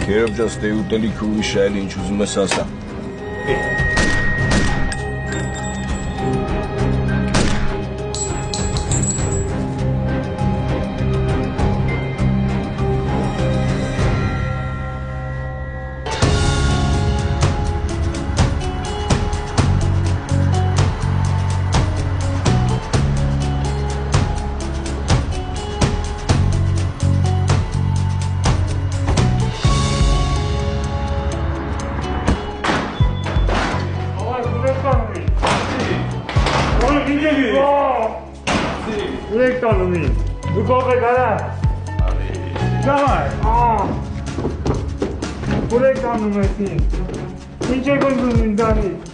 Քերոջաս դե ուտելիք ուրիշ այլ ինչ ուզում ես ասա։ Давай. Пурек там у нас. Ничего не дали.